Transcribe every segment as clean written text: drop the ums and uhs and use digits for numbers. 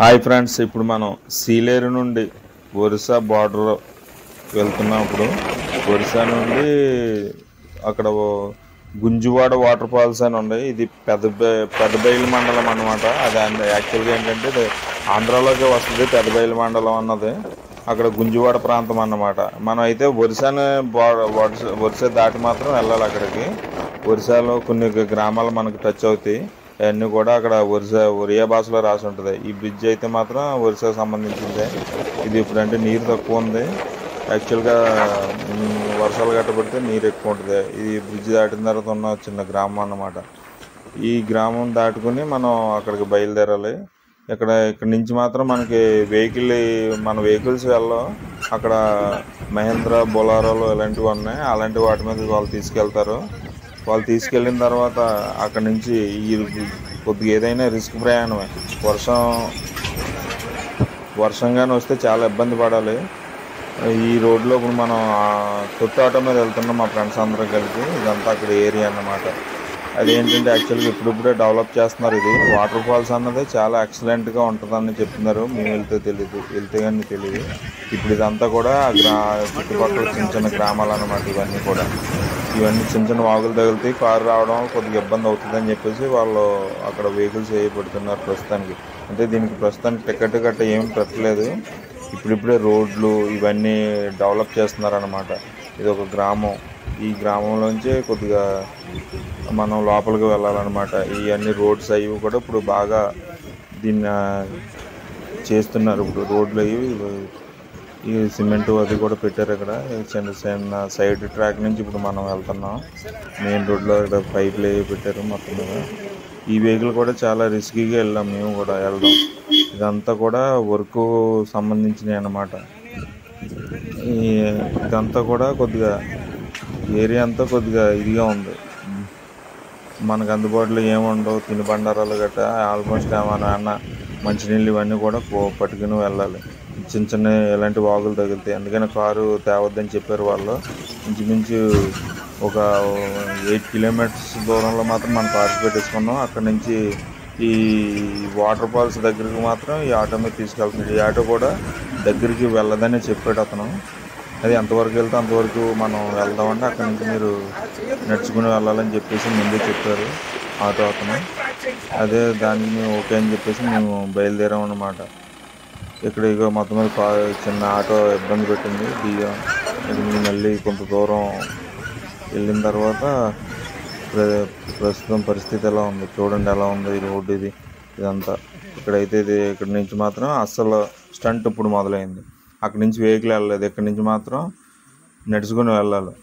Hi friends, ఇప్పుడు మనం సీలేరు నుండి ఒరిస్సా బార్డర్ వెళ్తున్నాం. ఇప్పుడు ఒరిస్సా నుండి అక్కడ గుంజువాడ వాటర్ ఫాల్స్ అని ఉన్నాయి. ఇది పెద్దబయలు మండలం అన్నమాట. అది యాక్చువల్గా ఏంటంటే ఇది ఆంధ్రాలోకి వస్తుంది. పెద్దబయలు మండలం అన్నది అక్కడ గుంజువాడ ప్రాంతం అన్నమాట. మనం అయితే ఒరిస్సా దాటి మాత్రం వెళ్ళాలి అక్కడికి. ఒరిస్సాలో కొన్ని గ్రామాలు మనకు టచ్ అవుతాయి. అవన్నీ కూడా అక్కడ ఒరియా భాషలో రాసి ఉంటుంది. ఈ బ్రిడ్జ్ అయితే మాత్రం ఒరిస్సాకు సంబంధించిందే. ఇది ఇప్పుడంటే నీరు తక్కువ ఉంది. యాక్చువల్గా వర్షాలు గట్టబడితే నీరు ఎక్కువ ఉంటుంది. ఈ బ్రిడ్జ్ దాటిన తర్వాత ఉన్న చిన్న గ్రామం అన్నమాట. ఈ గ్రామం దాటుకుని మనం అక్కడికి బయలుదేరాలి. ఇక్కడ నుంచి మాత్రం మనకి మన వెహికల్స్ వెళ్ళం. అక్కడ మహేంద్ర బొలారోలు ఇలాంటివి ఉన్నాయి. అలాంటి వాటి మీద వాళ్ళు తీసుకెళ్తారు. వాళ్ళు తీసుకెళ్ళిన తర్వాత అక్కడ నుంచి కొద్దిగా ఏదైనా రిస్క్ ప్రయాణమే. వర్షంగానే వస్తే చాలా ఇబ్బంది పడాలి. ఈ రోడ్లో ఇప్పుడు మనం కొత్త ఆటో మీద వెళ్తున్నాం మా ఫ్రెండ్స్ అందరం కలిసి. ఇదంతా అక్కడ ఏరియా అన్నమాట. అదేంటంటే యాక్చువల్గా ఇప్పుడిప్పుడే డెవలప్ చేస్తున్నారు. ఇది వాటర్ ఫాల్స్ అన్నది చాలా ఎక్సలెంట్గా ఉంటుందని చెప్తున్నారు. మేము వెళ్తే కానీ తెలియదు. ఇప్పుడు ఇదంతా కూడా చుట్టుపక్కల చిన్న గ్రామాలు అన్నమాట. ఇవన్నీ చిన్న వాగులు తగులుతాయి. కారు రావడం కొద్దిగా ఇబ్బంది అవుతుందని చెప్పేసి వాళ్ళు అక్కడ వెహికల్స్ పెడుతున్నారు ప్రస్తుతానికి. అంటే దీనికి ప్రస్తుతానికి టికెట్ గట్ట ఏమి పెట్టలేదు. ఇప్పుడిప్పుడే రోడ్లు ఇవన్నీ డెవలప్ చేస్తున్నారన్నమాట. ఇది ఒక గ్రామం. ఈ గ్రామంలోంచి కొద్దిగా మనం లోపలికి వెళ్ళాలన్నమాట. ఇవన్నీ రోడ్స్ అవి కూడా ఇప్పుడు బాగా దీన్ని చేస్తున్నారు. ఇప్పుడు రోడ్లు అవి ఈ సిమెంట్ అది కూడా పెట్టారు. ఇక్కడ చిన్న సైడ్ ట్రాక్ నుంచి ఇప్పుడు మనం వెళ్తున్నాం. మెయిన్ రోడ్లో ఇక్కడ పైపులు అవి పెట్టారు మొత్తం మీద. ఈ వెహికల్ కూడా చాలా రిస్కీగా వెళ్ళాం. మేము కూడా వెళ్దాం. ఇదంతా కూడా వర్క్ సంబంధించినవి అన్నమాట. ఇదంతా కూడా కొద్దిగా ఏరియా అంతా కొద్దిగా ఇదిగా ఉంది. మనకు అందుబాటులో ఏముండవు. తినుబండారాలు గట్రా ఆల్మోస్ట్ ఏమన్నా మంచినీళ్ళు ఇవన్నీ కూడా పట్టుకుని వెళ్ళాలి. చిన్న ఎలాంటి వాగులు తగులుతాయి. అందుకని కారు తేవద్దని చెప్పారు వాళ్ళు. ఇంచుమించు ఒక 8 కిలోమీటర్స్ దూరంలో మాత్రం మనం కారు పెట్టేసుకున్నాం. అక్కడ నుంచి ఈ వాటర్ ఫాల్స్ దగ్గరికి మాత్రం ఈ ఆటో మీద తీసుకెళ్తున్నాడు. ఈ ఆటో కూడా దగ్గరికి వెళ్ళదని చెప్పాడు అతను. అది ఎంతవరకు వెళ్తే అంతవరకు మనం వెళ్దామంటే అక్కడ నుంచి మీరు నడుచుకుని వెళ్ళాలని చెప్పేసి ముందే చెప్పారు ఆటో అతను. అదే దానికి మేము ఓకే అని చెప్పేసి మేము బయలుదేరాం అన్నమాట. ఇక్కడ మొత్తం మీద చిన్న ఆటో ఇబ్బంది పెట్టింది. మళ్ళీ కొంత దూరం వెళ్ళిన తర్వాత ప్రస్తుతం పరిస్థితి ఎలా ఉంది చూడండి. ఎలా ఉంది ఈ రోడ్డు ఇదంతా. ఇక్కడ నుంచి మాత్రం అస్సలు స్టంట్ ఇప్పుడు మొదలైంది. అక్కడి నుంచి వెహికల్ వెళ్ళలేదు. ఇక్కడి నుంచి మాత్రం నడుచుకుని వెళ్ళాలి.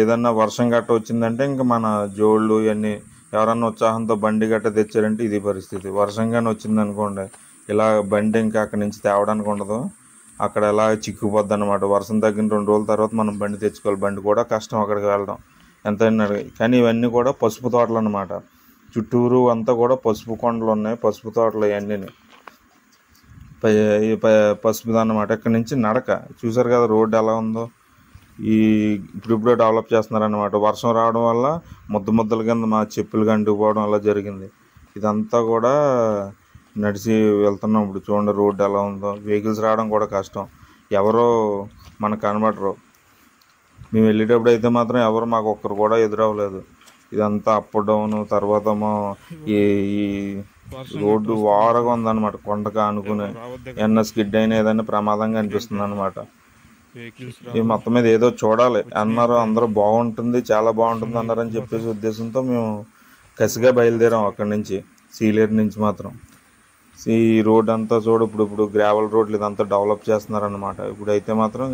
ఏదన్నా వర్షం గట్ట వచ్చిందంటే ఇంకా మన జోళ్ళు ఇవన్నీ ఎవరన్నా ఉత్సాహంతో బండి గట్ట తెచ్చారంటే ఇది పరిస్థితి. వర్షంగానే వచ్చింది అనుకోండి, ఇలా బండి ఇంకా అక్కడి నుంచి తేవడానికి ఉండదు. అక్కడ ఎలా చిక్కుపోద్ది అన్నమాట. వర్షం తగ్గిన 2 రోజుల తర్వాత మనం బండి తెచ్చుకోవాలి. బండి కూడా కష్టం అక్కడికి వెళ్ళడం ఎంతైనా. కానీ ఇవన్నీ కూడా పసుపు తోటలు అన్నమాట. చుట్టూరు అంతా కూడా పసుపు కొండలు ఉన్నాయి. పసుపు తోటలు ఇవన్నీ పసుపుది అన్నమాట. ఇక్కడ నుంచి నడక చూసారు కదా రోడ్డు ఎలా ఉందో. ఇప్పుడిప్పుడే డెవలప్ చేస్తున్నారన్నమాట. వర్షం రావడం వల్ల ముద్దల కింద మా చెప్పులు కంటుకుపోవడం అలా జరిగింది. ఇదంతా కూడా నడిచి వెళ్తున్నాం. ఇప్పుడు చూడండి రోడ్డు ఎలా ఉందో. వెహికల్స్ రావడం కూడా కష్టం. ఎవరో మనకు కనబడరు. మేము వెళ్ళేటప్పుడు అయితే మాత్రం ఎవరు మాకు ఒక్కరు కూడా ఎదురవ్వలేదు. ఇదంతా అప్ డౌన్. తర్వాత ఈ రోడ్డు వారగా ఉందన్నమాట. కొండగా అనుకుని ఏమన్నా స్కిడ్ అయినా ఏదైనా ప్రమాదంగా అనిపిస్తుంది అన్నమాట. ఈ మొత్తం మీద ఏదో చూడాలి అన్నారు అందరూ. బాగుంటుంది, చాలా బాగుంటుంది అన్నారని చెప్పేసి ఉద్దేశంతో మేము కసిగా బయలుదేరాం అక్కడి నుంచి. సీలేరు నుంచి మాత్రం ఈ రోడ్ అంతా ఇప్పుడు గ్రావెల్ రోడ్లు ఇదంతా డెవలప్ చేస్తున్నారన్నమాట. ఇప్పుడైతే మాత్రం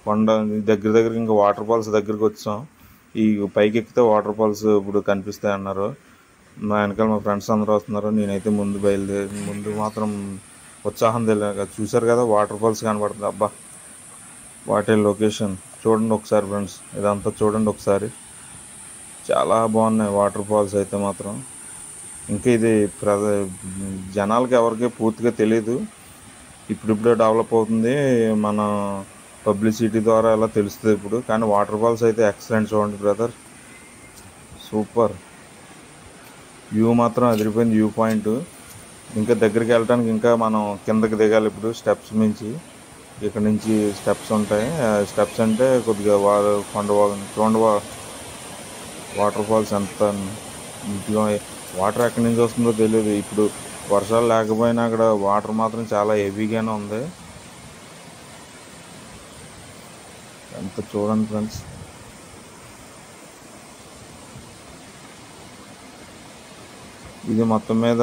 కొండ దగ్గర ఇంకా వాటర్ ఫాల్స్ దగ్గరికి వచ్చాం. ఈ పైకి ఎక్కితే వాటర్ ఫాల్స్ ఇప్పుడు కనిపిస్తాయి అన్నారు. మా వెనకాల మా ఫ్రెండ్స్ అందరూ వస్తున్నారు. నేనైతే ముందు మాత్రం ఉత్సాహం తెలియక చూశారు కదా వాటర్ ఫాల్స్ కనబడుతుంది. అబ్బా వాటే లొకేషన్ చూడండి ఒకసారి ఫ్రెండ్స్. ఇదంతా చూడండి ఒకసారి. చాలా బాగున్నాయి వాటర్ ఫాల్స్ అయితే మాత్రం. ఇంకా ఇది జనాలకి ఎవరికి పూర్తిగా తెలియదు. ఇప్పుడిప్పుడే డెవలప్ అవుతుంది. మన పబ్లిసిటీ ద్వారా ఎలా తెలుస్తుంది ఇప్పుడు. కానీ వాటర్ ఫాల్స్ అయితే ఎక్సలెంట్. చూడండి బ్రదర్, సూపర్ వ్యూ మాత్రం అదిరిపోయింది. వ్యూ పాయింట్ ఇంకా దగ్గరికి వెళ్ళడానికి ఇంకా మనం కిందకి దిగాలి. ఇప్పుడు స్టెప్స్ నుంచి, ఇక్కడ నుంచి స్టెప్స్ ఉంటాయి. స్టెప్స్ అంటే కొద్దిగా కొండ చూడండి, వాటర్ ఫాల్స్ ఎంత నీట్గా. వాటర్ ఎక్కడి నుంచి వస్తుందో తెలియదు. ఇప్పుడు వర్షాలు లేకపోయినా అక్కడ వాటర్ మాత్రం చాలా హెవీగానే ఉంది. ఎంత చూడండి ఫ్రెండ్స్. ఇది మొత్తం మీద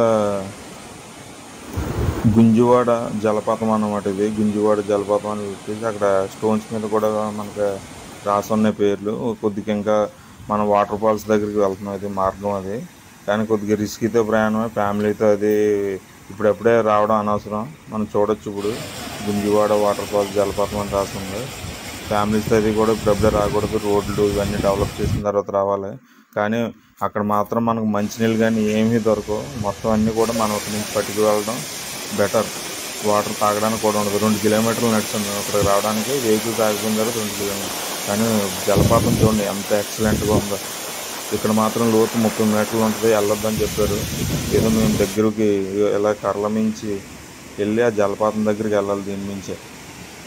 గుంజువాడ జలపాతం అన్నమాట. ఇది గుంజువాడ జలపాతం అని చెప్పేసి అక్కడ స్టోన్స్ మీద కూడా మనకు రాసి ఉన్నాయి పేర్లు. కొద్దిగా ఇంకా మనం వాటర్ ఫాల్స్ దగ్గరికి వెళ్తున్నాం. ఇది మార్గం అది, కానీ కొద్దిగా రిస్కీతో ప్రయాణమే. ఫ్యామిలీతో అది ఇప్పుడెప్పుడే రావడం అనవసరం. మనం చూడొచ్చు ఇప్పుడు గుంజువాడ వాటర్ ఫాల్స్ జలపాతం అని రాస్తుంది. ఫ్యామిలీస్తో అది కూడా ఇప్పుడప్పుడే రాకూడదు. రోడ్లు ఇవన్నీ డెవలప్ చేసిన తర్వాత రావాలి. కానీ అక్కడ మాత్రం మనకు మంచినీళ్ళు కానీ ఏమీ దొరకవు. మొత్తం అన్నీ కూడా మనం అక్కడి నుంచి పట్టుకు వెళ్ళడం బెటర్. వాటర్ తాగడానికి కూడా ఉండదు. 2 కిలోమీటర్లు నడుస్తుంది అక్కడికి రావడానికి. వెహికల్స్ ఆగిపోయిన తర్వాత 2 కిలోమీటర్లు. కానీ జలపాతం చూడండి ఎంత ఎక్సలెంట్గా ఉందో. ఇక్కడ మాత్రం లోతు 30 మీటర్లు ఉంటుంది, వెళ్ళొద్దని చెప్పారు. ఏదో మేము దగ్గరికి ఇలా కర్ల మించి వెళ్ళి ఆ జలపాతం దగ్గరికి వెళ్ళాలి, దీని మించే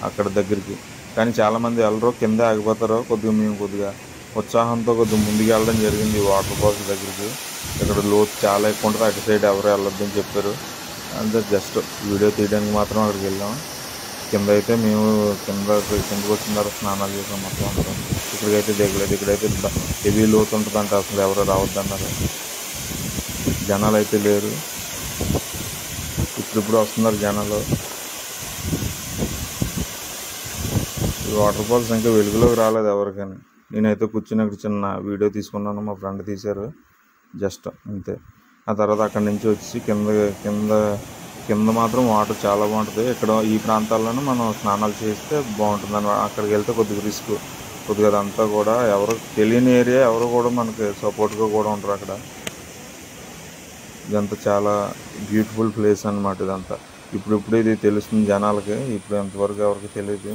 అక్కడ దగ్గరికి. కానీ చాలామంది వెళ్ళరు, కింద ఆగిపోతారు. మేము కొద్దిగా ఉత్సాహంతో కొద్దిగా ముందుకు వెళ్ళడం జరిగింది వాటర్ ఫాల్స్ దగ్గరికి. ఇక్కడ లోతు చాలా ఎక్కువ ఉంటుంది, అటు సైడ్ ఎవరు వెళ్ళొద్దని చెప్పారు. అంటే జస్ట్ వీడియో తీయడానికి మాత్రం అక్కడికి వెళ్ళాం. కింద అయితే మేము కిందకు వచ్చిన తర్వాత స్నానాలు చేసాం మొత్తం అందరం. ఇక్కడికైతే దిగలేదు. ఇక్కడైతే హెవీ లోతు ఉంటుందంటే అసలు ఎవరు రావద్దన్నారు. జనాలు అయితే లేరు, ఇప్పుడు వస్తున్నారు జనాలు. ఈ వాటర్ ఫాల్స్ ఇంకా వెలుగులోకి రాలేదు ఎవరికైనా. నేనైతే కూర్చుని అక్కడ చిన్న వీడియో తీసుకున్నాను, మా ఫ్రెండ్ తీశారు జస్ట్ అంతే. ఆ తర్వాత అక్కడి నుంచి వచ్చి కింద మాత్రం వాటర్ చాలా బాగుంటుంది. ఇక్కడ ఈ ప్రాంతాల్లోనూ మనం స్నానాలు చేస్తే బాగుంటుంది అని. అక్కడికి వెళ్తే కొద్దిగా రిస్క్, కొద్దిగా అదంతా కూడా ఎవరు తెలియని ఏరియా, ఎవరు కూడా మనకి సపోర్ట్గా కూడా ఉంటారు అక్కడ. ఇదంతా చాలా బ్యూటిఫుల్ ప్లేస్ అన్నమాట ఇదంతా. ఇప్పుడు ఇది తెలుస్తుంది జనాలకి, ఇప్పుడు ఎంతవరకు ఎవరికి తెలియదు.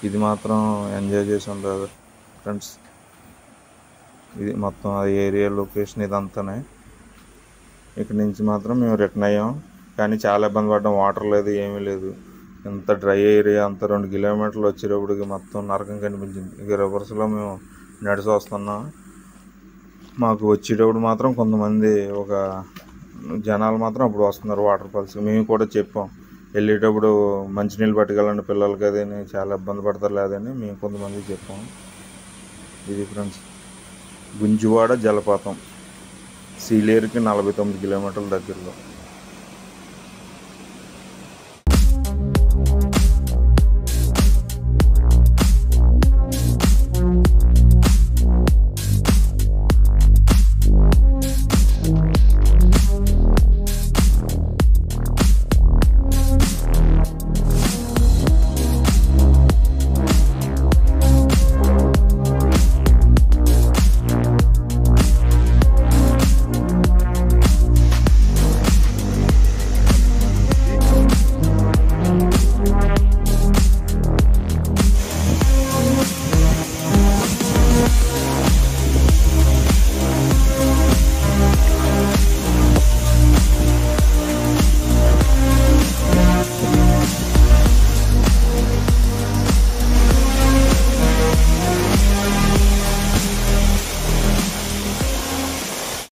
ఇది మాత్రం ఎంజాయ్ చేసి ఉంటారు ఫ్రెండ్స్. ఇది మొత్తం ఆ ఏరియా లొకేషన్ ఇదంతానే. ఇక్కడ నుంచి మాత్రం మేము రిటర్న్ అయ్యాం. కానీ చాలా ఇబ్బంది పడ్డాం, వాటర్ లేదు, ఏమీ లేదు. ఎంత డ్రై ఏరియా, అంత 2 కిలోమీటర్లు వచ్చేటప్పటికి మొత్తం నరకం కనిపించింది. ఇక రివర్స్లో మేము నడిచి వస్తున్నాం. మాకు వచ్చేటప్పుడు మాత్రం కొంతమంది జనాలు మాత్రం అప్పుడు వస్తున్నారు వాటర్ ఫాల్స్. మేము కూడా చెప్పాం వెళ్ళేటప్పుడు మంచినీళ్ళు పట్టుకెళ్ళండి పిల్లలకి, అదని చాలా ఇబ్బంది పడతారు లేదని మేము కొంతమందికి చెప్పాం. ఇది ఫ్రెండ్స్ గుంజువాడ జలపాతం, సీలేరుకి 49 కిలోమీటర్ల దగ్గరలో.